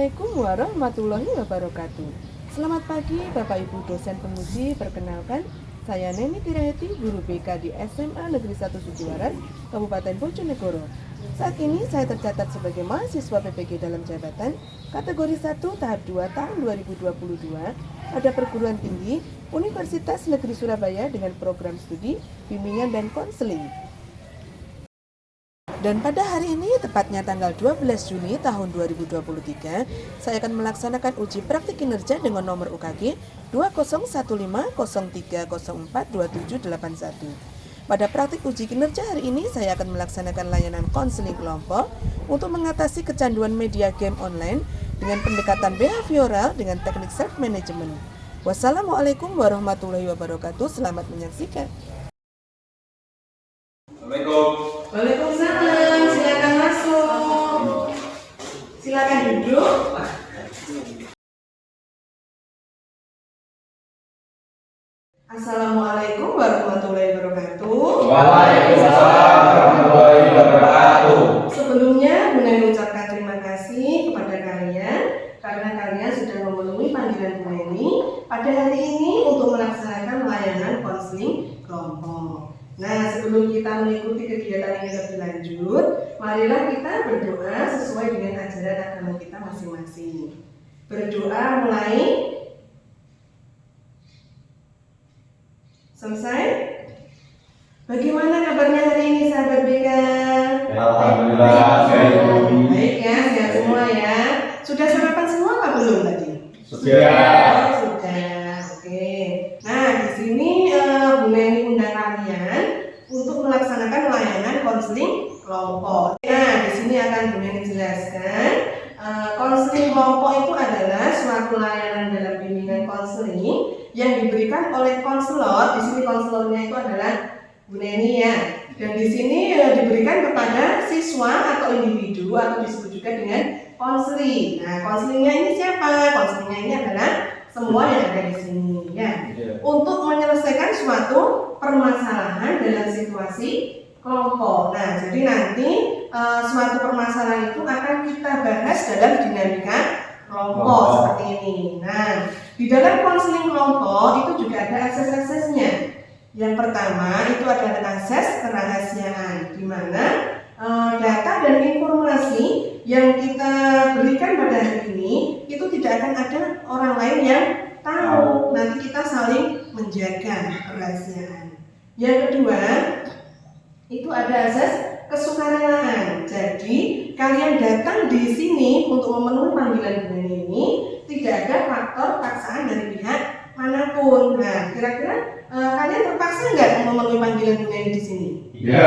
Assalamualaikum warahmatullahi wabarakatuh. Selamat pagi Bapak Ibu dosen penguji. Perkenalkan, saya Neni Tiraheti, guru BK di SMA Negeri 1 Sujiwaras, Kabupaten Bojonegoro. Saat ini saya tercatat sebagai mahasiswa PPG dalam jabatan kategori 1 tahap 2 tahun 2022 pada perguruan tinggi Universitas Negeri Surabaya dengan program studi bimbingan dan konseling. Dan pada hari ini, tepatnya tanggal 12 Juni tahun 2023, saya akan melaksanakan uji praktik kinerja dengan nomor UKG 201503042781. Pada praktik uji kinerja hari ini, saya akan melaksanakan layanan konseling kelompok untuk mengatasi kecanduan media game online dengan pendekatan behavioral dengan teknik self-management. Wassalamualaikum warahmatullahi wabarakatuh. Selamat menyaksikan. Assalamualaikum. Waalaikumsalam, silakan masuk. Silakan duduk. Assalamualaikum warahmatullahi wabarakatuh. Waalaikumsalam warahmatullahi wabarakatuh. Sebelumnya, Bu Neni ucapkan terima kasih kepada kalian karena kalian sudah memenuhi panggilan Bu Neni pada hari ini untuk melaksanakan layanan konseling kelompok. Nah, sebelum kita mengikuti kegiatan ini lebih lanjut, marilah kita berdoa sesuai dengan ajaran agama kita masing-masing. Berdoa mulai. Selesai? Bagaimana kabarnya hari ini sahabat BK? Alhamdulillah, baik ya, sehat semua ya. Sudah sarapan semua apa belum tadi? sudah. Sudah. Oke. Nah, di sini Bu Neni undang kalian untuk melaksanakan layanan konseling kelompok. Nah, di sini akan Bu Neni jelaskan konseling kelompok itu adalah suatu layanan dalam bimbingan konseling yang diberikan oleh konselor. Di sini konselornya itu adalah Bu Neni ya. Dan di sini diberikan kepada siswa atau individu atau disebut juga dengan konseling. Nah, konselingnya ini siapa? Konselingnya ini adalah semua yang ada di sini ya. Untuk menyelesaikan suatu permasalahan dalam situasi kelompok. Nah, jadi nanti suatu permasalahan itu akan kita bahas dalam dinamika kelompok seperti ini. Nah, di dalam konseling kelompok itu juga ada akses-aksesnya. Yang pertama itu adalah akses kerahasiaan, di mana data dan informasi yang kita berikan pada hari ini itu tidak akan ada orang lain yang tahu. Nanti kita saling menjaga kerahasiaan. Yang kedua itu ada akses kesukarelaan. Jadi kalian datang di sini untuk memenuhi panggilan Bu Neni ini tidak ada faktor paksaan dari pihak manapun. Nah, kira-kira kalian terpaksa nggak memenuhi panggilan Bu Neni di sini? Iya.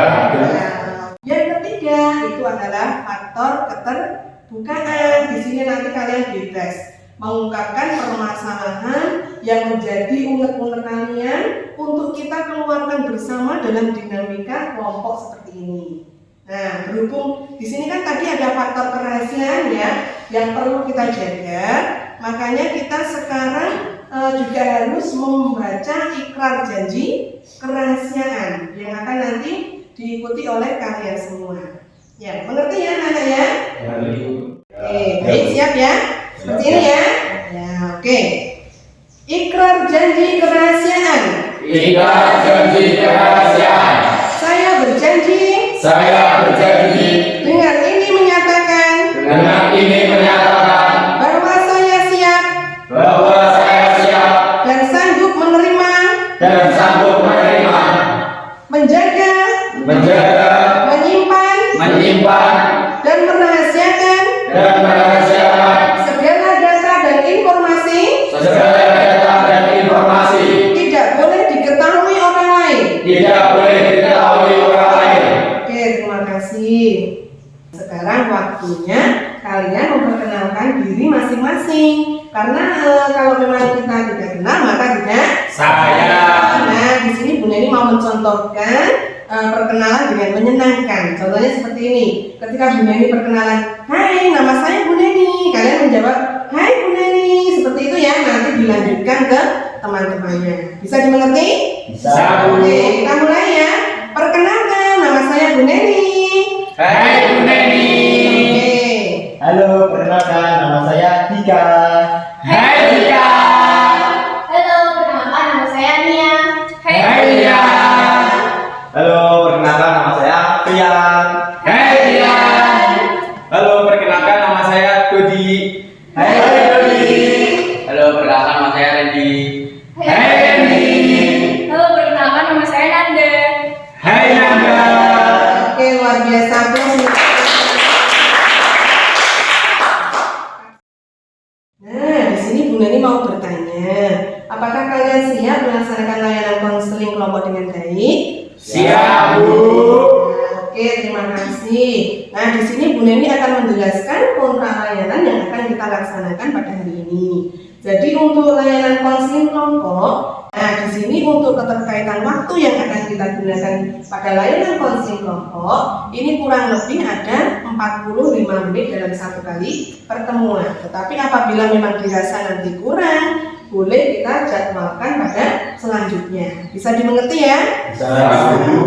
Yang ketiga itu adalah faktor keterbukaan. Di sini nanti kalian bebas mengungkapkan permasalahan yang menjadi unek-unek kalian untuk kita keluarkan bersama dalam dinamika kelompok seperti ini. Nah, berhubung di sini kan tadi ada faktor kerahasiaan ya yang perlu kita jaga, makanya kita sekarang juga harus membaca ikrar janji kerahasiaan yang akan nanti diikuti oleh kalian semua. Ya, mengerti ya anak-anak ya? Oke, baik, siap ya? Seperti ini ya? Ya, oke. Ikrar janji kerahasiaan. Ikrar janji kerahasiaan. Saya berjanji. Saya berjanji. Dengan ini menyatakan. Dengan ini menyatakan. Bahwa saya siap. Bahwa saya siap. Dan sanggup menerima. Dan sanggup menerima. Menjaga. Menjaga. Menyimpan. Menyimpan. Dan merahasiakan. Dan merahasiakan. Segala data dan informasi. Segala data dan informasi. Tidak boleh diketahui orang lain. Tidak boleh diketahui orang lain. Oke, terima kasih. Sekarang waktunya kalian memperkenalkan diri masing-masing. Karena kalau memang kita tidak kenal maka tidak Saya. Nah, di sini Bu Neni mau mencontohkan perkenalan dengan menyenangkan. Contohnya seperti ini. Ketika Bu Neni perkenalan, "Hai, nama saya Bu Neni." Kalian menjawab, "Hai Bu Neni." Seperti itu ya. Nanti dilanjutkan ke teman-temannya. Bisa dimengerti? Bisa, Bu. Oke, kita mulai ya. Perkenalkan, nama saya Bu Neni. Hai Bu Neni. Oke. Halo, perkenalkan nama saya Dian. Hai Dian. Halo, perkenalkan nama saya Dodi. Hai Dodi. Halo, perkenalkan nama saya Randy. Hai Randy. Halo, perkenalkan nama saya Nanda. Hai Nanda. Oke, luar biasa bos. Nah, di sini Bu Nani mau bertanya, apakah kalian siap melaksanakan layanan konseling kelompok dengan baik? Siap, Bu. Nah, oke, terima kasih. Nah, di sini Bu Neni akan menjelaskan kontrak layanan yang akan kita laksanakan pada hari ini. Jadi untuk layanan konseling kelompok, nah di sini untuk keterkaitan waktu yang akan kita gunakan pada layanan konseling kelompok, ini kurang lebih ada 45 menit dalam satu kali pertemuan. Tetapi apabila memang dirasa nanti kurang, boleh kita jadwalkan pada selanjutnya. Bisa dimengerti ya? Bisa.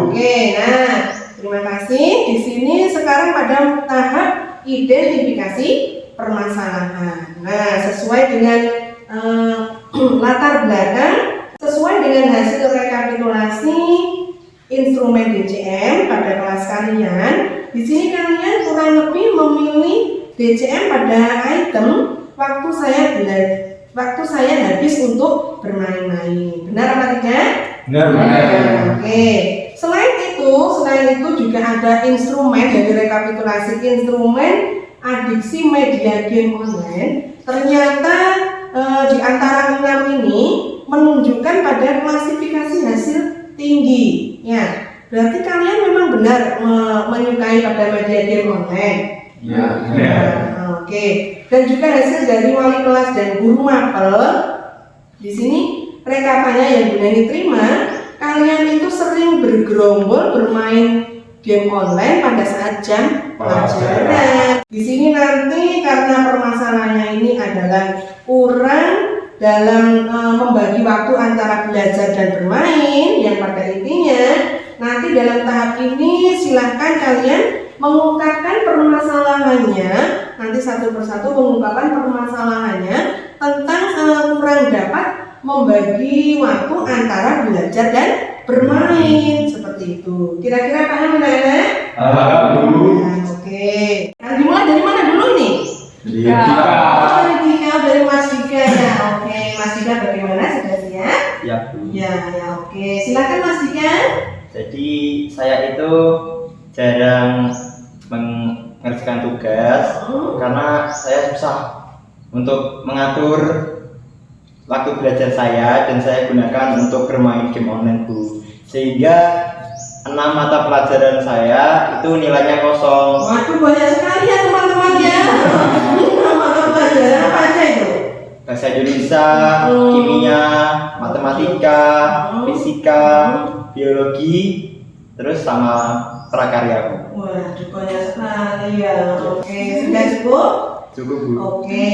Oke, nah terima kasih. Di sini sekarang pada tahap identifikasi permasalahan. Nah, sesuai dengan latar belakang, sesuai dengan hasil rekapitulasi instrumen DCM pada kelas kalian, di sini kalian kurang lebih memilih DCM pada item waktu saya habis untuk bermain-main. Benar apa tidak? Benar. Oke. Selain itu juga ada instrumen dari rekapitulasi instrumen adiksi media game online. Ternyata di antara 6 ini menunjukkan pada klasifikasi hasil tinggi. Ya, berarti kalian memang benar menyukai pada media game online. Ya. Oke. Dan juga hasil dari wali kelas dan guru mapel. Di sini rekapannya yang Bu Neni terima, kalian itu sering bergerombol bermain game online pada saat jam pelajaran. Di sini nanti karena permasalahannya ini adalah kurang dalam membagi waktu antara belajar dan bermain, yang pada intinya nanti dalam tahap ini silahkan kalian mengungkapkan permasalahannya, nanti satu persatu mengungkapkan permasalahannya tentang kurang dapat membagi waktu antara belajar dan bermain, seperti itu. Kira-kira paham anak-anak? Dulu. Oke. Nah, dimulai dari mana dulu nih? Dari Mas Dika ya. Oke, Mas Dika bagaimana? Sudah siap? Ya, Bu. Ya, oke. Silakan Mas Dika. Jadi saya itu jarang mengerjakan tugas karena saya susah untuk mengatur waktu belajar saya, dan saya gunakan untuk bermain game online, Bu. Sehingga 6 mata pelajaran saya itu nilainya kosong. Waduh, banyak sekali ya teman-teman ya. Mata pelajaran apa aja itu? Bahasa Indonesia, kimia, matematika, fisika, biologi, terus sama prakarya, Bu. Waduh, banyak sekali ya. Oke, sudah cukup? Cukup, Bu. Oke,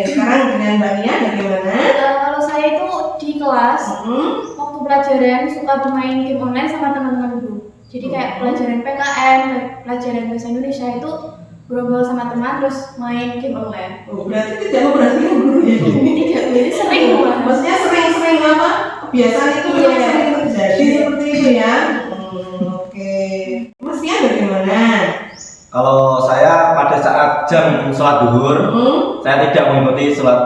sekarang dengan Mbak Nia bagaimana? Kalau saya itu di kelas, waktu pelajaran suka bermain game online sama teman-teman Bu. Jadi kayak pelajaran PKN, pelajaran bahasa Indonesia itu berobrol sama teman terus main game online. Oh, berarti tidak memperhatikan guru ya? Tidak, jadi sering banget. Maksudnya sering-sering apa? Kebiasaan itu memang Iya. sering terjadi seperti itu ya? Oke. Mas Nia bagaimana? Kalau saya pada saat jam sholat duhur, saya tidak mengikuti sholat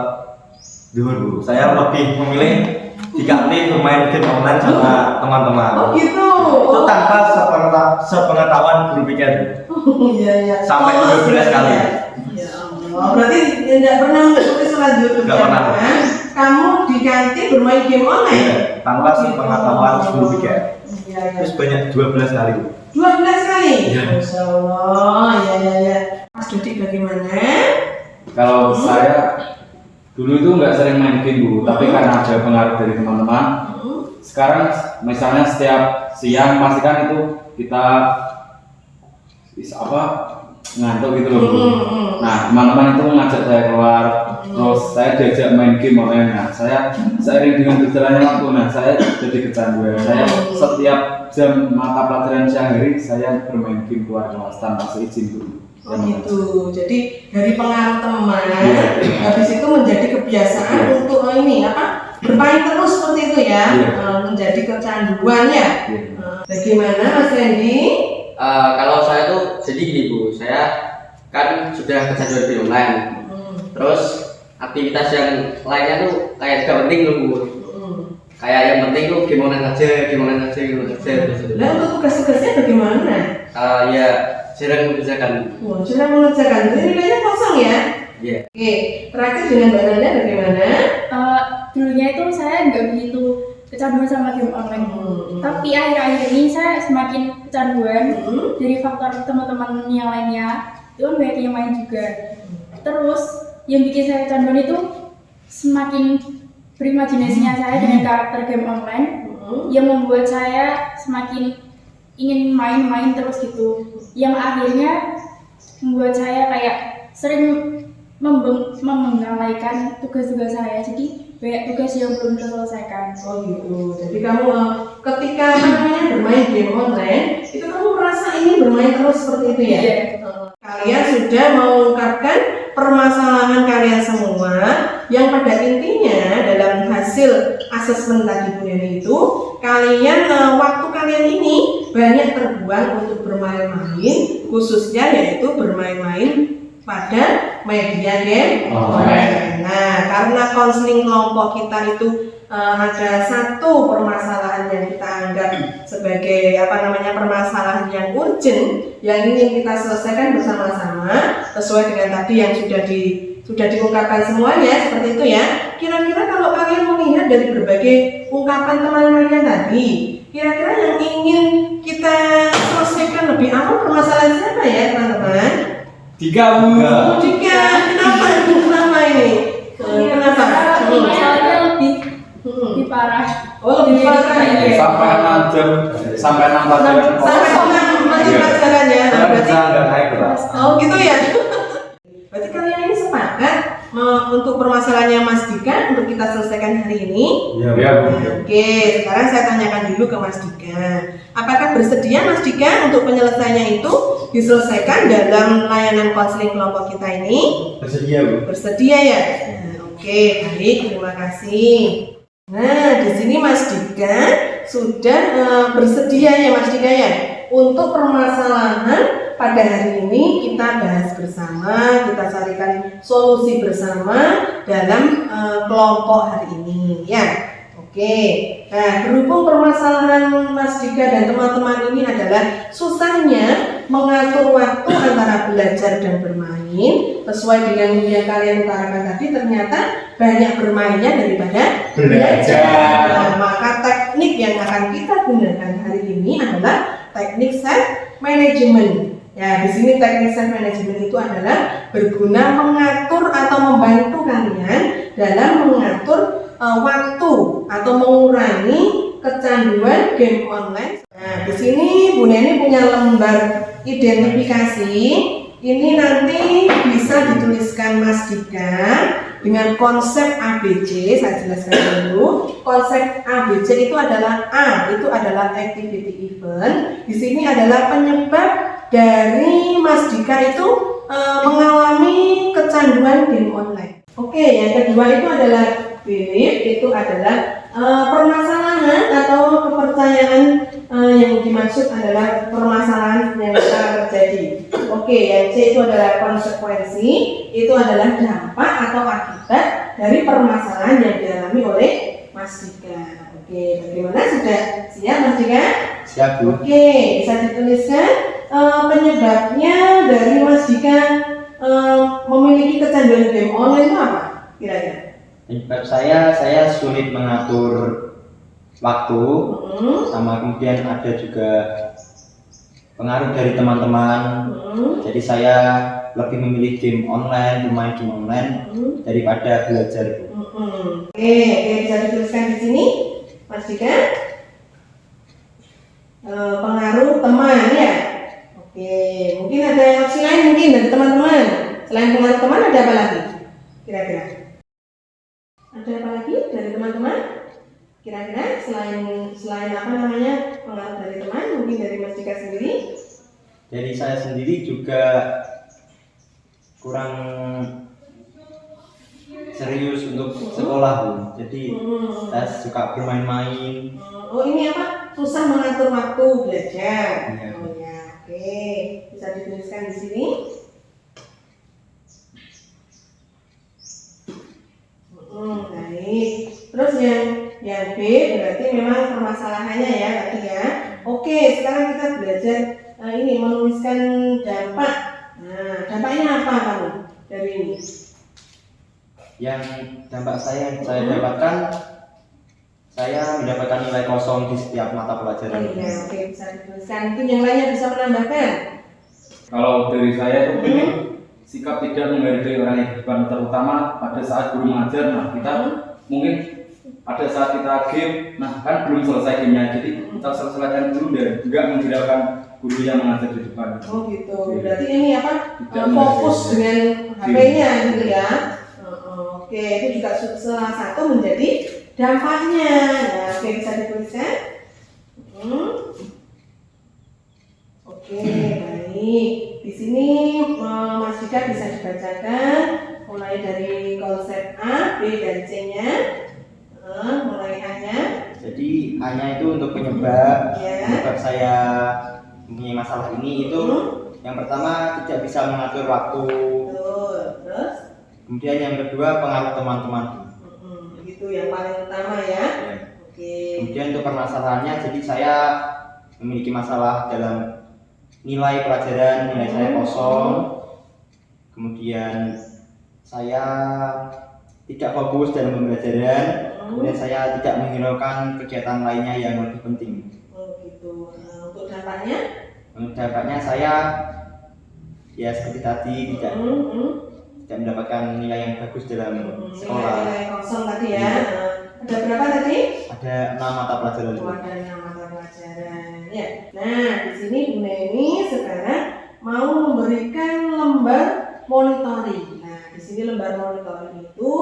duhur, Bu. Saya lebih memilih diganti bermain game online sama teman-teman. Oh gitu. Itu tanpa sepengetahuan guru pikir. Iya. Sampai 12 kali. Ya Allah. Berarti tidak pernah mengikuti sholat duhur. Tidak pernah. Kan? Kamu diganti bermain game online? Iya, tanpa Oh, gitu. sepengetahuan guru pikir. Iya. Terus banyak 12 kali, Bu. 12 kali? Iya. Masya Allah. Ya. Mas Dodi bagaimana? Kalau saya dulu itu nggak sering main game, Bu, tapi karena ada pengaruh dari teman-teman. Sekarang misalnya setiap siang pastikan itu kita ngantuk gitu loh, Bu. Nah, teman-teman itu mengajak saya keluar, terus saya diajak main game online. Nah, saya seiring dengan berjalannya waktu, nah saya jadi kecanduan. Saya setiap jam mata pelajaran siang hari saya bermain game keluar kelas tanpa seizin guru. Oh gitu. Jadi dari pengaruh teman, Iya. habis itu menjadi kebiasaan Iya. untuk bermain terus seperti itu ya, Iya. menjadi kecanduan ya. Iya. Bagaimana Mas Randy? Kalau saya tuh jadi gini Bu, saya kan sudah kecanduan game online. Terus aktivitas yang lainnya tuh kayak gak penting loh Bu. Kayak yang penting tuh game online aja terus. Nah, untuk tugas-tugasnya bagaimana? Ya jarang mengerjakan. Wah, sudah mengerjakan. Jadi nilainya kosong ya? Iya. Oke, terakhir dengan Mbak Nanda bagaimana? Dulunya itu saya nggak begitu kecanduan sama game online, tapi akhir-akhir ini saya semakin kecanduan dari faktor teman-teman yang lainnya itu kan banyak yang main juga. Terus yang bikin saya kecanduan itu semakin berimajinasinya saya dengan karakter game online yang membuat saya semakin ingin main-main terus gitu, yang akhirnya membuat saya kayak sering mengabaikan tugas-tugas saya, jadi banyak tugas yang belum terselesaikan. Oh gitu. Jadi kamu ketika bermain game online, itu kamu merasa ingin bermain terus seperti itu ya? Iya. Kalian sudah mengungkapkan permasalahan kalian semua, yang pada intinya dalam hasil asesmen tadi Bu Neni itu, kalian waktu kalian ini banyak terbuang untuk bermain-main, khususnya yaitu bermain-main pada media game online. Nah, karena konseling kelompok kita itu ada satu permasalahan yang kita anggap sebagai permasalahan yang urgent yang ingin kita selesaikan bersama-sama sesuai dengan tadi yang sudah diungkapkan semuanya seperti itu ya. Kira-kira kalau kalian melihat dari berbagai ungkapan teman kalian tadi, kira-kira yang ingin kita selesaikan lebih awal permasalahan siapa ya teman-teman? Tiga Bu. Kenapa ini? Kenapa? Masalahnya lebih parah. Oh, lebih parah ya. Sampai 6 pelajaran. Sampai 6 pelajaran ya. Saya bisa nggak naik kelas. Oh gitu ya. Berarti kalian ini sepakat untuk permasalahannya Mas Dika untuk kita selesaikan hari ini? Iya Bu. Oke, sekarang saya tanyakan dulu ke Mas Dika. Apakah bersedia Mas Dika untuk penyelesaiannya itu diselesaikan dalam layanan konseling kelompok kita ini? Bersedia Bu. Bersedia ya? Nah, oke, baik, terima kasih. Nah, di sini Mas Dika sudah bersedia ya Mas Dika ya untuk permasalahan pada hari ini kita bahas bersama, kita carikan solusi bersama dalam kelompok hari ini ya. Oke, nah berhubung permasalahan Mas Dika dan teman-teman ini adalah susahnya mengatur waktu antara belajar dan bermain sesuai dengan yang kalian utarakan tadi, ternyata banyak bermainnya daripada belajar. Nah, maka teknik yang akan kita gunakan hari ini adalah teknik self management. Ya, di sini teknik self management itu adalah berguna mengatur atau membantu kalian dalam mengatur waktu atau mengurangi kecanduan game online. Nah, di sini Bu Neni punya lembar identifikasi. Ini nanti bisa dituliskan Mas Dika dengan konsep ABC. Saya jelaskan dulu. Konsep ABC itu adalah A, itu adalah activity event. Di sini adalah penyebab dari Mas Dika itu mengalami kecanduan game online. Oke, yang kedua itu adalah belief, itu adalah permasalahan atau kepercayaan yang dimaksud adalah permasalahan yang sekarang terjadi. Oke, yang C itu adalah konsekuensi, itu adalah dampak atau akibat dari permasalahan yang dialami oleh Mas Dika. Oke, bagaimana, sudah siap Mas Dika? Siap Bu. Oke, bisa dituliskan penyebabnya dari Mas Dika memiliki kecanduan game online itu apa kira-kira? Penyebab saya sulit mengatur waktu, sama kemudian ada juga pengaruh dari teman-teman. Jadi saya lebih memilih game online, bermain game online daripada belajar. Oke, bisa dituliskan di sini, Mas Dika. Pengaruh teman ya. Oke, mungkin ada opsi lain mungkin dari teman-teman. Selain pengaruh teman ada apa lagi? Kira-kira? Ada apa lagi dari teman-teman? Kira-kira selain pengaruh dari teman, mungkin dari Mas Dika sendiri? Dari saya sendiri juga kurang serius untuk sekolah Bu. Jadi saya suka bermain-main. Oh, ini apa? Susah mengatur waktu belajar. Iya. Oh ya. Oke, bisa dituliskan di sini. Baik. Terus yang B berarti memang permasalahannya ya tadi ya. Oke, sekarang kita belajar ini menuliskan dampak. Nah, dampaknya apa kamu dari ini? Yang dampak saya dapatkan, saya mendapatkan nilai kosong di setiap mata pelajaran. Iya, oke, bisa dituliskan. Mungkin yang lainnya bisa menambahkan. Kalau dari saya itu sikap tidak menghargai orang yang di depan, terutama pada saat guru mengajar. Nah, kita mungkin pada saat kita game, nah kan belum selesai gamenya, jadi kita selesaikan dulu dan juga menghiraukan guru yang mengajar di depan. Oh gitu. Berarti ini apa? Tidak Fokus menghargai. dengan HP-nya gitu ya. Oke, itu juga salah satu menjadi dampaknya. Nah, oke, bisa dituliskan. Oke, baik. Di sini Mas Dika bisa dibacakan mulai dari konsep A, B, dan C-nya. Mulai A-nya. Jadi hanya itu untuk penyebab Ya. saya mempunyai masalah ini itu yang pertama tidak bisa mengatur waktu, Betul. Terus? kemudian yang kedua pengaruh teman-teman. Itu yang paling utama ya. Ya. Oke. Kemudian untuk permasalahannya, jadi saya memiliki masalah dalam nilai pelajaran, nilai saya kosong. Kemudian saya tidak fokus dalam pembelajaran. Kemudian saya tidak menghiraukan kegiatan lainnya yang lebih penting. Oh gitu. Nah, untuk dampaknya? Untuk dampaknya saya ya seperti tadi tidak mendapatkan nilai yang bagus dalam sekolah. Nilai kosong tadi ya. Ada berapa tadi? Ada 6 mata pelajaran. Ada 6 mata pelajaran. Ya. Nah, di sini Bu Neni sekarang mau memberikan lembar monitoring. Nah, di sini lembar monitoring itu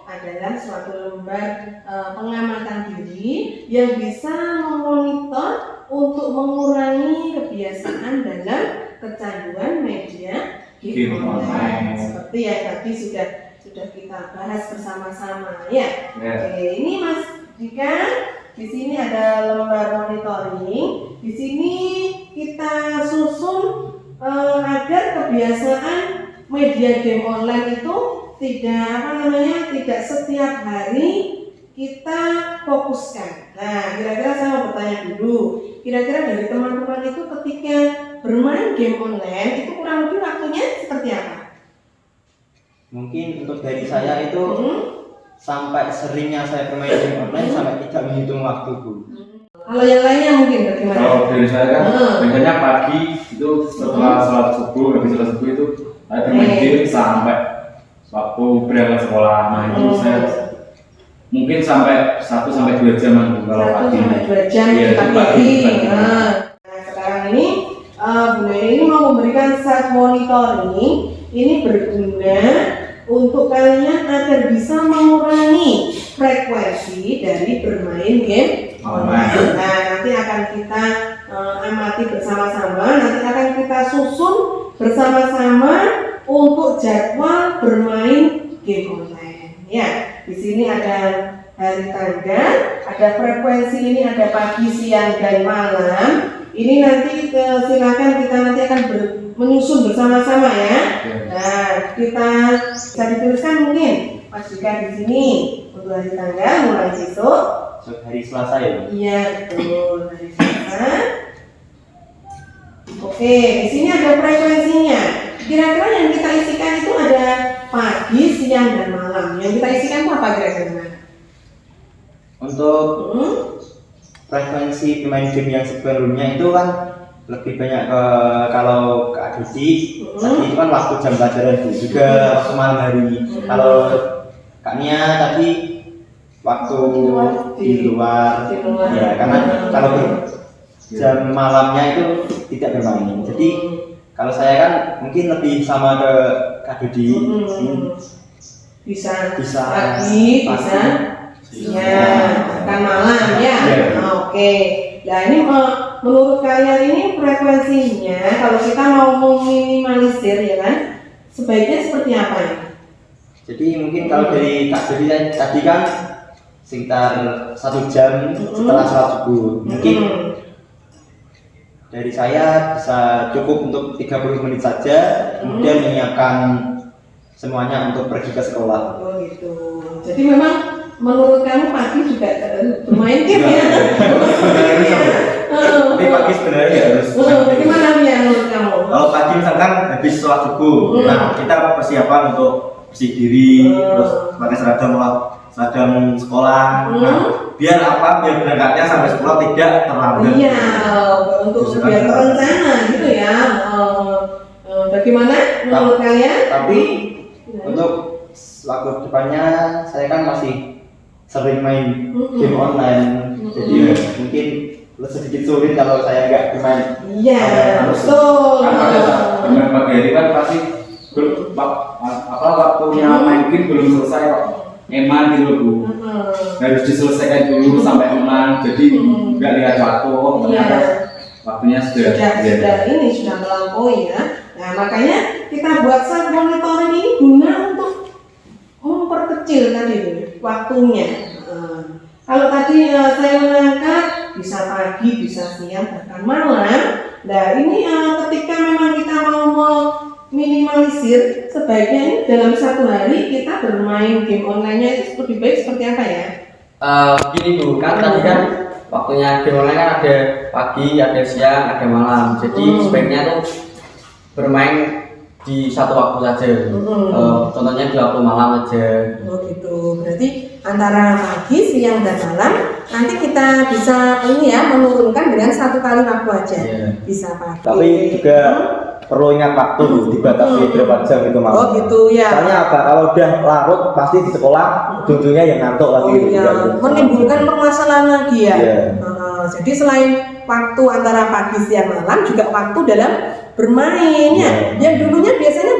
adalah suatu lembar pengamatan diri yang bisa memonitor untuk mengurangi kebiasaan dalam kecanduan media game online. Seperti yang tadi sudah kita bahas bersama-sama ya. Oke, ini Mas Dika, di sini ada lembar monitoring. Di sini kita susun agar kebiasaan media game online itu tidak setiap hari kita fokuskan. Nah, kira-kira saya mau bertanya dulu. Kira-kira dari teman-teman itu ketika bermain game online itu kurang lebih waktunya seperti apa? Mungkin untuk dari saya itu sampai seringnya saya bermain game online sampai tidak menghitung waktu, Bu. Kalau yang lainnya mungkin bagaimana? Kalau dari saya kan biasanya pagi itu setelah sholat subuh, habis sholat subuh itu saya bermain game sampai waktu berangkat sekolah. Nah itu saya mungkin sampai 1-2 jam kalau pagi. 1-2 jam Iya, pagi. pagi. Nah, sekarang ini Bu Neni ini mau memberikan self monitoring. Ini berguna untuk kalian agar bisa mengurangi frekuensi dari bermain game online. Nah, nanti akan kita amati bersama-sama. Nanti akan kita susun bersama-sama untuk jadwal bermain game online. Ya, di sini ada hari tanggal, ada frekuensi ini, ada pagi, siang, dan malam. Ini nanti silakan kita nanti akan menyusun bersama-sama ya. Nah, kita bisa dituliskan mungkin Mas Dika di sini untuk hari tanggal mulai besok. Hari Selasa ya, Bu? Iya betul, hari Selasa. Oke, di sini ada frekuensinya. Kira-kira yang kita isikan itu ada pagi, siang, dan malam. Yang kita isikan itu apa kira-kira? Untuk frekuensi pemain game yang sebelumnya itu kan lebih banyak kalau Kak Dudi tadi itu kan waktu jam pelajaran Bu, juga waktu malam hari. Kalau Kak Nia tadi waktu di luar. Ya, karena kalau jam malamnya itu tidak bermain. Jadi kalau saya kan mungkin lebih sama ke Kak Dudi. Bisa Bisa pagi, bisa siang, kan malam ya. Oke. Nah ini menurut kalian ini frekuensinya kalau kita mau meminimalisir ya kan, sebaiknya seperti apa ya? Jadi mungkin kalau dari Kak Dudi tadi kan sekitar 1 jam setelah sholat subuh. Mungkin dari saya bisa cukup untuk 30 menit saja, kemudian menyiapkan semuanya untuk pergi ke sekolah. Oh gitu. Jadi memang menurut kamu pagi juga bermain game ya? Tapi pagi sebenarnya harus. Bagaimana ya menurut kamu? Kalau pagi misalkan habis sholat subuh, nah kita persiapan untuk bersih diri, terus pakai seragam sekolah. Nah, biar apa? Biar berangkatnya sampai sekolah tidak terlambat. Iya, untuk biar terencana gitu ya. Bagaimana menurut kalian? Tapi untuk waktu depannya saya kan masih sering main game online, jadi mungkin sedikit sulit kalau saya nggak bermain. Iya, betul. Kan pada saat bermain pagi hari kan pasti waktunya main game belum selesai kok. Eman gitu loh Bu. Harus diselesaikan dulu sampai eman, jadi nggak lihat waktu. Ternyata waktunya sudah ini sudah melampaui ya. Nah makanya kita buat self monitoring ini guna untuk memperkecil tadi waktunya. Kalau tadi saya mengangkat bisa pagi, bisa siang, bahkan malam. Nah ini ketika memang kita mau minimalisir, sebaiknya ini dalam satu hari kita bermain game online-nya itu lebih baik seperti apa ya? Gini Bu, kan tadi kan waktunya game online kan ada pagi, ada siang, ada malam. Jadi sebaiknya tuh bermain di satu waktu saja. Contohnya di waktu malam aja. Oh gitu. Berarti antara pagi, siang dan malam nanti kita bisa ini ya menurunkan dengan satu kali waktu aja. Bisa pagi. Tapi juga perlu ingat waktu dibatasi berapa jam itu malam. Oh gitu ya. Soalnya apa? Kalau udah larut pasti di sekolah ujungnya yang ngantuk lagi. Oh iya. Menimbulkan permasalahan lagi ya. Jadi selain waktu antara pagi, siang, malam juga waktu dalam bermain ya. Yang dulunya biasanya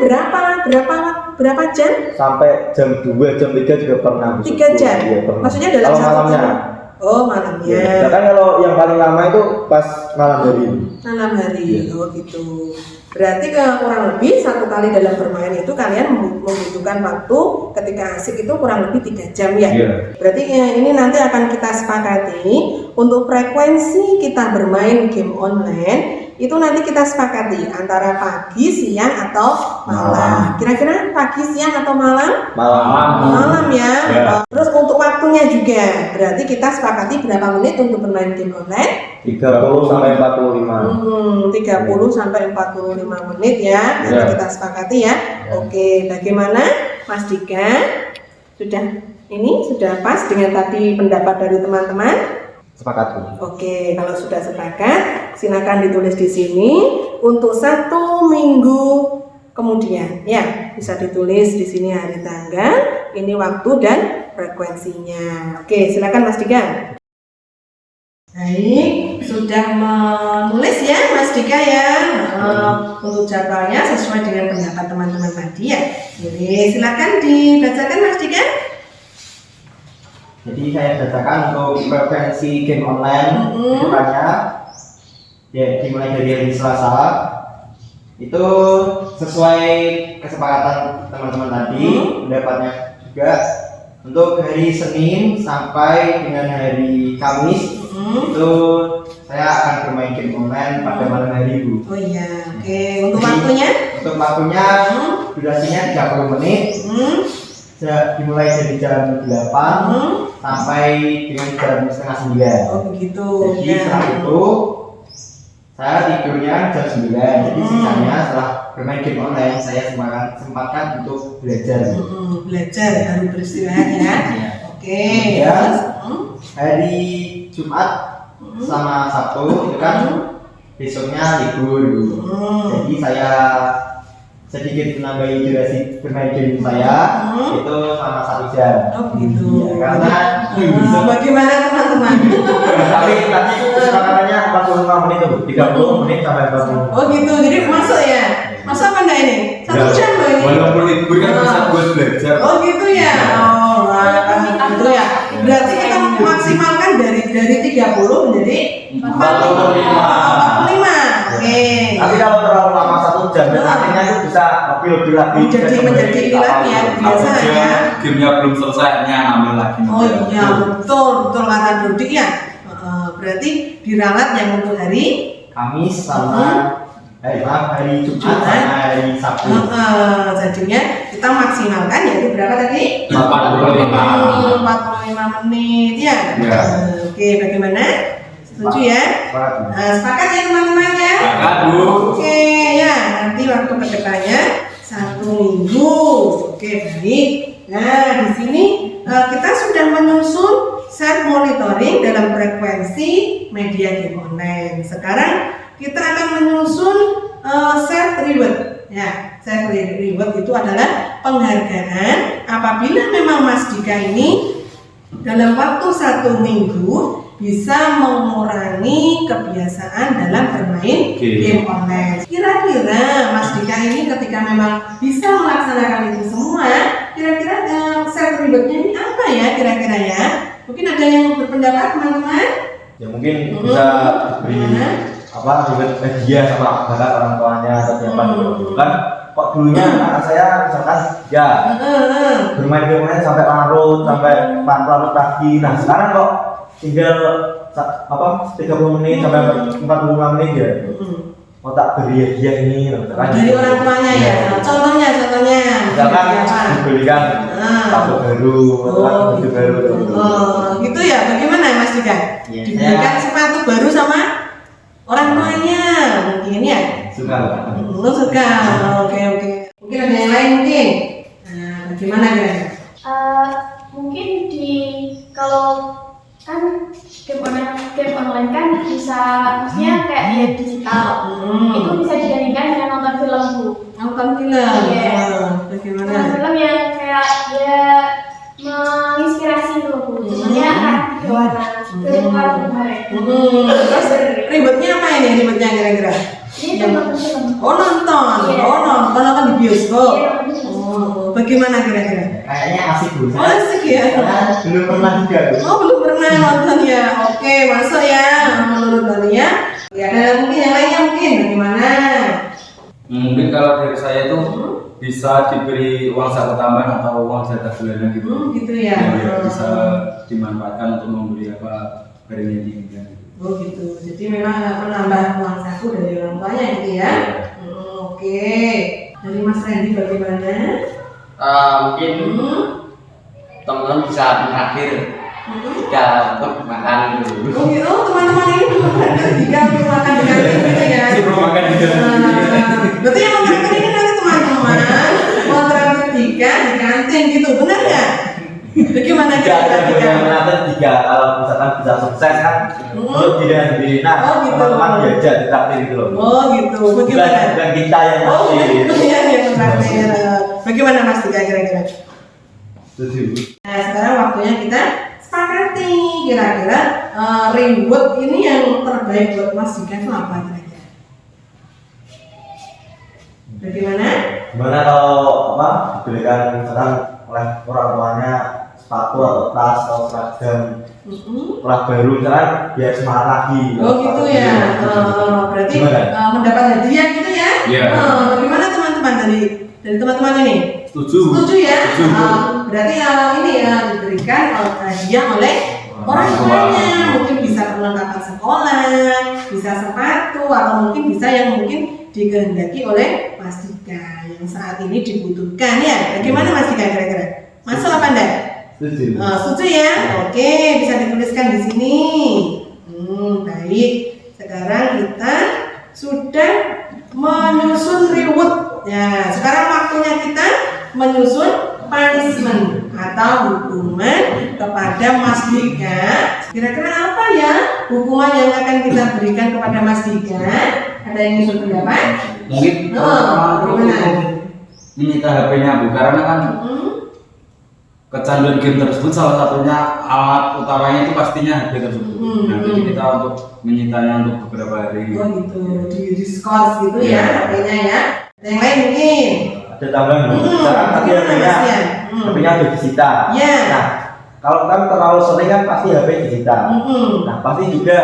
berapa jam? Sampai jam 2, jam 3 juga pernah. 3 jam. Iya, pernah. Maksudnya dalam kalau satu malamnya. jam? Oh malamnya. Ya. Bahkan kalau yang paling lama itu pas malam hari. Malam hari. Oh gitu. Berarti kurang lebih satu kali dalam bermain itu kalian membutuhkan waktu ketika asik itu kurang lebih 3 jam ya. Berarti ini nanti akan kita sepakati untuk frekuensi kita bermain game online itu nanti kita sepakati antara pagi, siang atau malam. Kira-kira pagi, siang atau malam? Malam ya. Terus untuk waktunya juga berarti kita sepakati berapa menit untuk bermain game online? 30 sampai 45. 30 sampai 45 menit ya. Nanti kita sepakati ya. Oke, bagaimana Mas Dika? Sudah pas dengan tadi pendapat dari teman-teman? Sepakat Bu. Oke, kalau sudah sepakat, silakan ditulis di sini untuk 1 minggu kemudian. Ya, bisa ditulis di sini hari tanggal, ini waktu dan frekuensinya. Oke, silakan Mas Dika. Baik, sudah menulis ya Mas Dika ya untuk jadwalnya sesuai dengan pendapat teman-teman tadi ya. Jadi silakan dibacakan Mas Dika. Jadi saya bacakan untuk frekuensi game online bukannya ya, dimulai dari hari Selasa itu sesuai kesepakatan teman-teman tadi pendapatnya juga untuk hari Senin sampai dengan hari Kamis itu saya akan bermain game online pada malam hari Bu. Oh iya, oke. Untuk waktunya? Untuk waktunya durasinya 30 menit. Dimulai dari jam 8 sampai dengan jam setengah 9. Oh begitu. Jadi setelah itu saya tidurnya jam 9. Jadi sisanya setelah bermain game online saya sempatkan untuk belajar. Belajar baru beristirahat ya. Oke. Hari Jumat sama Sabtu itu kan besoknya libur. Jadi saya sedikit menambahi durasi bermain game saya itu sama 1 jam. Oh begitu. Ya, karena bagaimana teman-teman? tapi tadi kesepakatannya 45 menit tuh, 30 menit sampai 40. Oh gitu. Jadi masuk ya? Masuk apa enggak ini? 1 jam loh ini. Walaupun libur kan bisa buat belajar. Oh gitu ya. Gitu ya. Berarti kita memaksimalkan dari 30 menjadi 45. Oke. Tapi kalau terlalu lama 1 jam, akhirnya itu bisa lebih lagi. Menjadi ini lagi ya biasanya. Gamenya belum selesai, hanya nambah lagi. Oh iya betul kata Dodik ya. Berarti diralat yang untuk hari Kamis sama hari Jumat sama hari Sabtu. Jadinya kita maksimalkan yaitu berapa tadi? 45 menit ya. Ya. Oke, bagaimana? Setuju ya? Sepakat ya teman-teman ya? Sepakat, Bu. Oke ya, nanti waktu kedepannya 1 minggu. Oke, baik. Nah, di sini kita sudah menyusun self monitoring dalam frekuensi media game online. Sekarang kita akan menyusun self reward. Ya, self reward itu adalah penghargaan apabila memang Mas Dika ini dalam waktu 1 minggu bisa mengurangi kebiasaan dalam bermain game online. Kira-kira Mas Dika ini ketika memang bisa melaksanakan itu semua, kira-kira self rewardnya ini apa ya kira-kira ya? Mungkin ada yang berpendapat teman-teman? Ya mungkin bisa diberi reward hadiah sama bahkan orang tuanya atau siapa gitu kan. Kok dulunya anak saya misalkan ya bermain game online sampai larut sampai larut pagi. Nah sekarang kok tinggal 30 menit sampai 45 menit ya. Kok tak beri hadiah ini Dari orang tuanya ya. Contohnya misalkan dibelikan sepatu baru atau baju baru. Gitu ya. Bagaimana Mas Dika? Ya, Diberikan sepatu baru sama orang tuanya mungkin ya. Suka. Lu suka. Oke. Mungkin ada yang lain mungkin. Nah, bagaimana kira-kira? Mungkin kalau kan game online kan bisa maksudnya kayak ya digital. Itu bisa dibandingkan dengan nonton film, Bu. Nonton film. Bagaimana? Nonton film yang kayak ya menginspirasi gitu, Bu. Contohnya kan warna kemarin. Terus ribetnya apa ini? Ribetnya kira-kira? Ini nonton film. Nonton di bioskop. Iya, nonton film. Bagaimana kira-kira? Kayaknya asik Bu. Asik ya. Karena belum pernah juga. Belum pernah nonton ya. Oke, masuk ya. Menurut kalian? Ya, ada mungkin yang lainnya mungkin bagaimana? Mungkin kalau dari saya itu bisa diberi uang saku tambahan atau uang jatah bulanan gitu. Gitu ya. Bisa dimanfaatkan untuk membeli barang yang diinginkan. Oh gitu. Jadi memang menambah uang saku dari orang tuanya gitu ya. Oke. Dari Mas Randy bagaimana? Mungkin teman-teman bisa mengakhir jika untuk makan dulu. Oh gitu, teman-teman ini belum ada jika belum makan di kantin gitu ya. Sebelum makan di Berarti yang makan ini nanti teman-teman mau terakhir tiga di kantin gitu, benar nggak? Bagaimana kira-kira tiga? Tiga kalau misalkan bisa sukses kan untuk diri sendiri. Nah, teman-teman diajak ditraktir gitu loh. Oh gitu, bagaimana? Bukan kita yang Oh ngasih. gitu ya yang terakhir. Bagaimana Mas Tiga kira-kira? Setuju. Nah sekarang waktunya kita sepakati kira-kira reward ini yang terbaik buat Mas Dika itu apa kira-kira? Bagaimana? Gimana kalau diberikan misalkan oleh orang tuanya sepatu atau tas atau seragam sekolah baru misalkan biar semangat lagi. Oh gitu ya. Berarti mendapat hadiah gitu ya? Iya. Bagaimana teman-teman dari teman-teman ini? Setuju ya? Berarti ini diberikan hadiah oleh orang tuanya, mungkin bisa perlengkapan sekolah, bisa sepatu, atau mungkin bisa yang mungkin dikehendaki oleh Mas Dika yang saat ini dibutuhkan ya. Bagaimana Mas Dika kira-kira? Masuk apa enggak? Setuju. Setuju ya? Oke, bisa dituliskan di sini. Baik. Sekarang kita sudah menyusun reward. Ya, sekarang waktunya kita menyusun punishment atau hukuman kepada Mas Dika. Kira-kira apa ya hukuman yang akan kita berikan kepada Mas Dika? Ada yang usul pendapat? Mungkin Gimana? menyita HP-nya Bu, karena kan kecanduan game tersebut salah satunya alat utamanya itu pastinya HP tersebut. Nah, jadi kita untuk menyitanya untuk beberapa hari. Oh gitu, di diskors gitu ya HP-nya ya. Yang lain mungkin? Ada tambahan. Sekarang tadi HP-nya udah disita. Iya. Nah, kalau kan terlalu sering kan pasti HP disita. Nah, pasti juga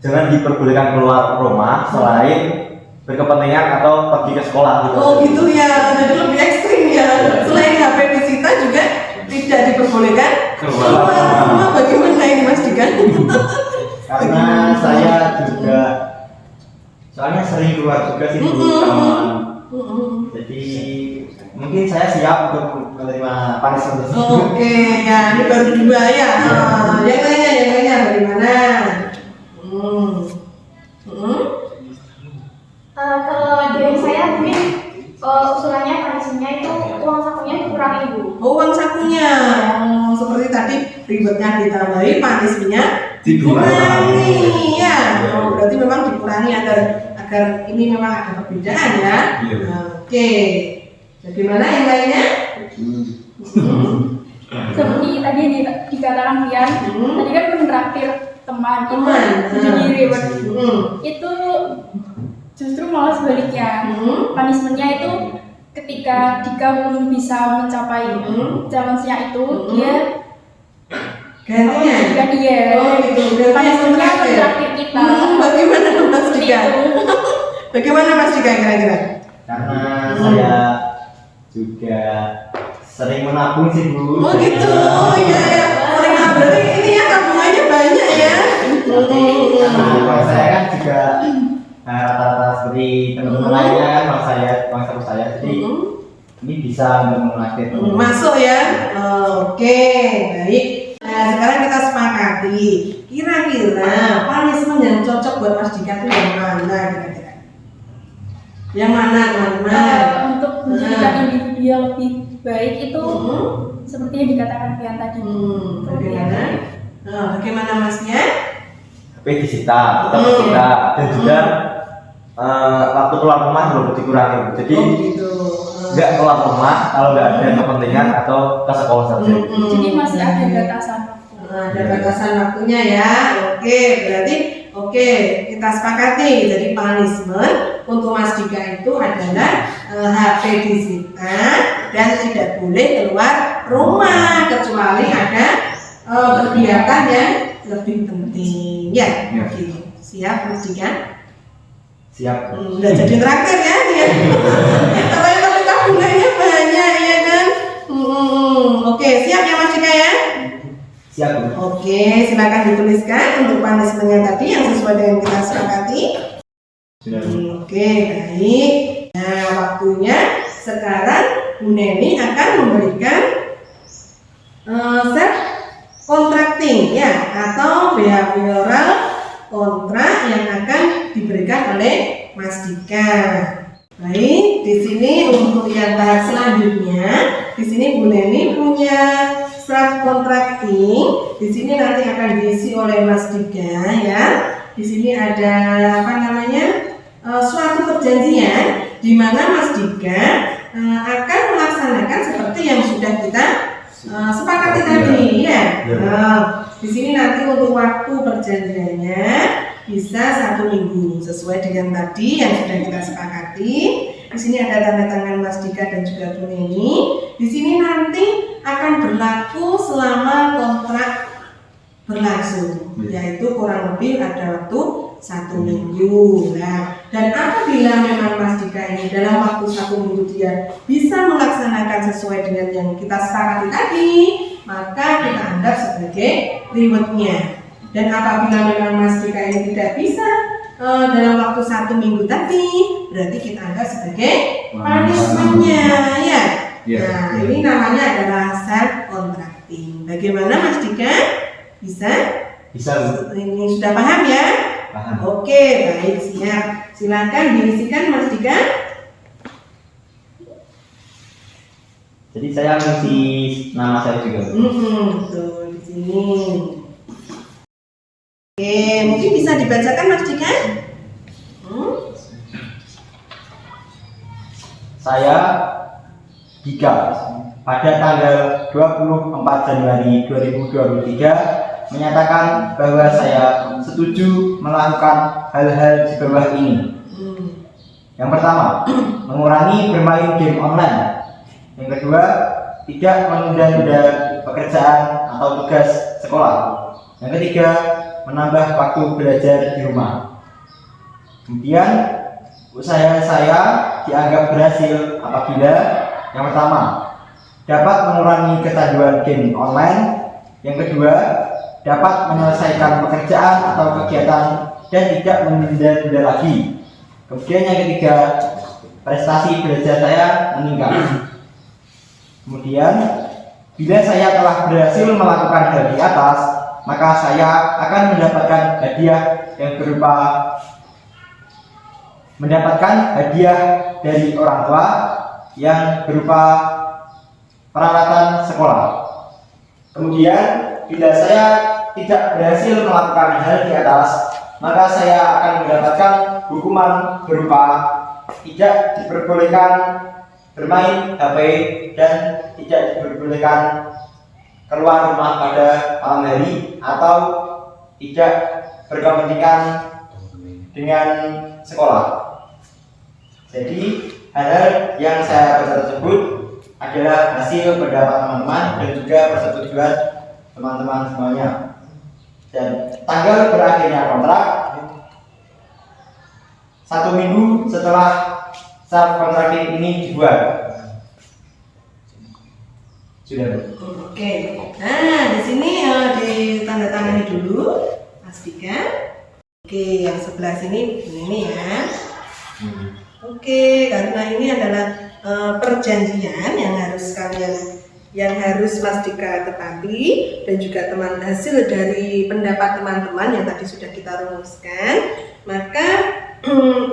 jangan diperbolehkan keluar rumah selain berkepentingan atau pergi ke sekolah gitu. Oh gitu ya, jadi lebih ekstrim ya. Selain HP disita juga tidak diperbolehkan keluar rumah. Bagaimana ini Mas Dika? Karena saya juga Soalnya sering keluar tugas itu sama. Jadi mungkin saya siap untuk menerima punishment tersebut. Oke, ya ini baru 2 ya. Yang lainnya bagaimana? Kalau dari saya mungkin usulannya punishment-nya itu uang sakunya dikurangi Bu. Uang sakunya, seperti tadi ribetnya ditambahi, punishment-nya dikurangi ya. Berarti memang dikurangi agar ini memang ada perbedaan ya. Oke, bagaimana yang lainnya? Seperti tadi dikatakan Pian, tadi kan menraktir teman jadi reward. Itu justru malah sebaliknya. Punishment-nya itu ketika Dika belum bisa mencapai challenge-nya itu, dia gantinya. jika dia Gitu. punishment-nya menraktir kita. Bagaimana Mas Dika? Bagaimana Mas Dika kira-kira? Karena saya juga sering menabung sih Bu. Oh gitu, oh iya ya. Sering berarti ini ya tabungannya banyak ya. Karena saya kan juga rata-rata seperti teman-teman lainnya kan bangsa saya, jadi ini bisa untuk menakdir. Masuk ya. Oke, baik. Nah, sekarang kita sepakati. Kira-kira punishment yang cocok buat Mas Dika itu yang mana kira-kira? Yang mana teman-teman? Untuk menjadikan individu yang lebih baik itu seperti yang dikatakan Pian tadi. Bagaimana? Bagaimana Masnya? HP disita, tetap disita, dan juga waktu keluar rumah belum dikurangi. Jadi Gitu. nggak keluar rumah kalau nggak ada kepentingan atau ke sekolah saja. Jadi masih ada batasan. Ada batasan waktunya ya. Berarti kita sepakati. Jadi punishment untuk Mas Dika itu adalah HP disita dan tidak boleh keluar rumah kecuali ada kegiatan yang lebih penting ya. Siap Mas Dika? Siap. Udah jadi traktir ya dia. Kalau yang tabungannya banyak ya kan. Siap ya Mas Dika ya? Siap Bu. Silakan dituliskan untuk punishment-nya tadi yang sesuai dengan kita sepakati. Sudah Bu. Baik. Nah, waktunya sekarang Bu Neni akan memberikan self contracting ya atau behavioral kontrak yang akan diberikan oleh Mas Dika. Baik, di sini untuk yang tahap selanjutnya, di sini Bu Neni punya self contracting. Di sini nanti akan diisi oleh Mas Dika ya. Di sini ada suatu perjanjian di mana Mas Dika akan melaksanakan seperti yang sudah kita sepakati tadi ya. Di sini nanti untuk waktu perjanjiannya bisa 1 minggu sesuai dengan tadi yang sudah kita sepakati. Di sini ada tanda tangan Mas Dika dan juga Bu Neni. Di sini nanti akan berlaku selama kontrak berlangsung, yaitu kurang lebih ada waktu 1 minggu. Nah, dan apabila memang Mas Dika ini dalam waktu 1 minggu dia bisa melaksanakan sesuai dengan yang kita sepakati tadi, maka kita anggap sebagai rewardnya. Dan apabila memang Mas Dika ini tidak bisa dalam waktu 1 minggu tadi, berarti kita anggap sebagai punishment-nya ya. Nah, ini namanya adalah self contracting. Bagaimana Mas Dika? Bisa? Bisa Bu. Ini sudah paham ya? Paham. Baik, siap. Silakan diisikan Mas Dika. Jadi saya mengisi nama saya juga Bu. Betul di sini. Mungkin bisa dibacakan Mas Dika? Saya Dika pada tanggal 24 Januari 2023 menyatakan bahwa saya setuju melakukan hal-hal di bawah ini. Yang pertama, mengurangi bermain game online. Yang kedua, tidak menunda-nunda pekerjaan atau tugas sekolah. Yang ketiga, menambah waktu belajar di rumah. Kemudian, usaha saya dianggap berhasil apabila yang pertama, dapat mengurangi kecanduan game online. Yang kedua, dapat menyelesaikan pekerjaan atau kegiatan dan tidak menunda-nunda lagi. Kemudian yang ketiga, prestasi belajar saya meningkat. Kemudian, bila saya telah berhasil melakukan hal di atas, maka saya akan mendapatkan hadiah dari orang tua yang berupa peralatan sekolah. Kemudian, bila saya tidak berhasil melakukan hal di atas, maka saya akan mendapatkan hukuman berupa tidak diperbolehkan bermain HP dan tidak diperbolehkan keluar rumah pada malam hari atau tidak berkepentingan dengan sekolah. Jadi hal-hal yang saya baca tersebut adalah hasil pendapat teman-teman dan juga persetujuan teman-teman semuanya. Dan tanggal berakhirnya kontrak 1 minggu setelah saat kontrak ini dibuat. Sudah, Bu. Oke. Nah, di sini ditandatangani dulu, pastikan. Oke, yang sebelah sini ini ya. Oke, karena ini adalah perjanjian yang harus Mas Dika tepati dan juga hasil dari pendapat teman-teman yang tadi sudah kita rumuskan, maka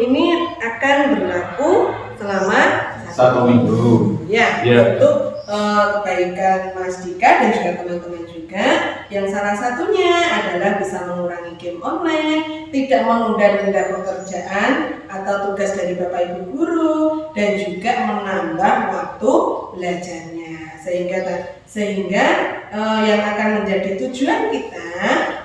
ini akan berlaku selama 1 minggu. Ya, Ya. untuk kebaikan Mas Dika dan juga teman-teman juga, yang salah satunya adalah bisa mengurangi game online, tidak menunda-nunda pekerjaan atau tugas dari Bapak Ibu guru, dan juga menambah waktu belajarnya, sehingga yang akan menjadi tujuan kita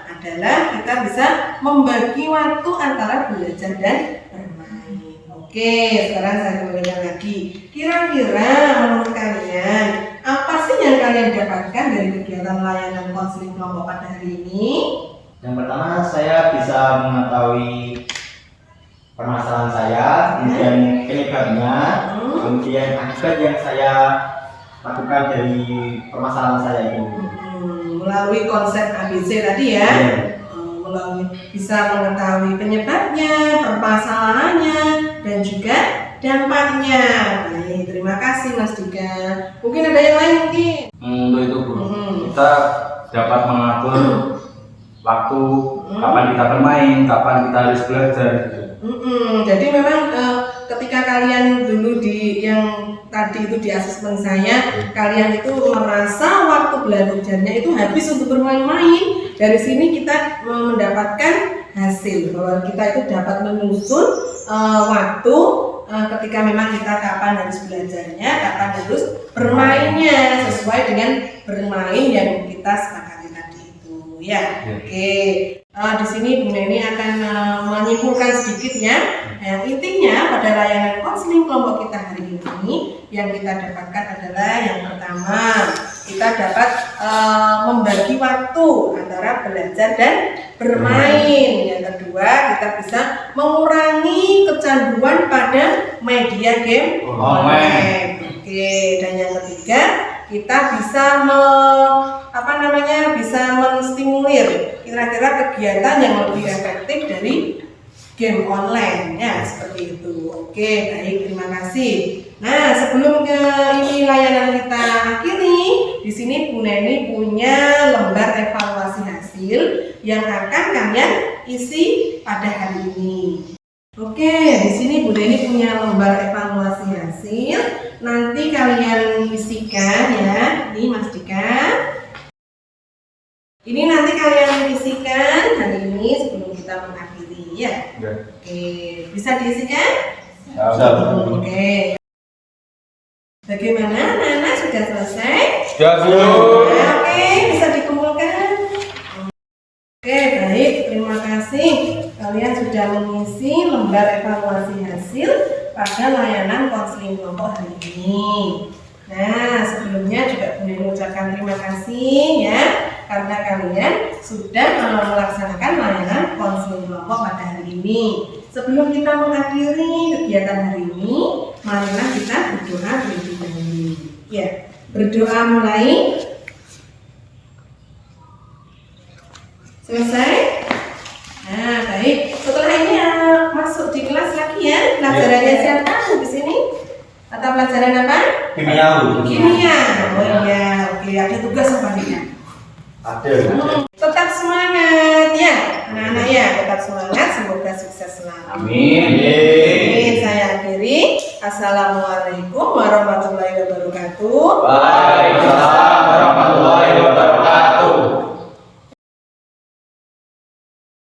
adalah kita bisa membagi waktu antara belajar dan bermain. Oke, sekarang saya kembali lagi. Kira-kira menurut kalian apa sih yang kalian dapatkan dari kegiatan layanan konseling kelompok pada hari ini? Yang pertama, saya bisa mengetahui permasalahan saya, kemudian penyebabnya, kemudian akibat yang saya lakukan dari permasalahan saya itu. Melalui konsep ABC tadi ya, bisa mengetahui penyebabnya, permasalahannya, dan juga dampaknya. Baik, terima kasih Mas Dika. Mungkin ada yang lain mungkin? Untuk itu, Bu, kita dapat mengatur waktu kapan kita bermain, kapan kita harus belajar gitu. Jadi memang ketika kalian dulu yang tadi itu di asesmen saya, kalian itu merasa waktu belajarnya itu habis untuk bermain-main. Dari sini kita mendapatkan hasil bahwa kita itu dapat menyusun waktu ketika memang kita kapan harus belajarnya, kapan harus bermainnya, sesuai dengan bermain yang kita sepakati tadi itu. Ya, oke. Di sini Bu Neni akan menyimpulkan sedikit ya. Yang intinya pada layanan konseling kelompok kita hari ini yang kita dapatkan adalah yang pertama, kita dapat membagi waktu antara belajar dan bermain. Yang kedua, kita bisa mengurangi kecanduan pada media game online. Oke, dan yang ketiga, kita bisa bisa menstimulir kira-kira kegiatan yang lebih efektif dari game online ya, seperti itu. Oke, baik, terima kasih. Nah, sebelum ini layanan kita akhiri, di sini Bu Neni punya lembar evaluasi hasil yang akan kalian isi pada hari ini. Oke, di sini Bu Neni punya lembar evaluasi hasil. Nanti kalian isikan ya, ini Mas Dika. Ini nanti kalian isikan hari ini sebelum kita mengakhiri ya. Oke, bisa diisikan? Oke. Bagaimana? Anak-anak sudah selesai? Sudah, Bu. Oke, bisa dikumpulkan. Oke, baik. Terima kasih. Kalian sudah mengisi lembar evaluasi hasil pada layanan konseling kelompok hari ini. Nah, sebelumnya juga Bu Neni mengucapkan terima kasih ya, karena kalian sudah melaksanakan layanan konseling kelompok pada hari ini. Sebelum kita mengakhiri kegiatan hari ini, marilah kita berdoa terlebih dahulu. Ya, berdoa mulai. Selesai? Nah, baik. Setelah ini masuk terus di kelas lagi ya. Pelajarannya siapa di sini? Mata pelajaran apa? Kimia. Kimia. Oh iya, oke. Ada tugas apa nih? Ada. Tetap semangat ya, anak-anak ya. Tetap semangat. Semoga sukses selalu. Amin. Amin. Saya akhiri. Assalamualaikum warahmatullahi wabarakatuh. Waalaikumsalam warahmatullahi wabarakatuh.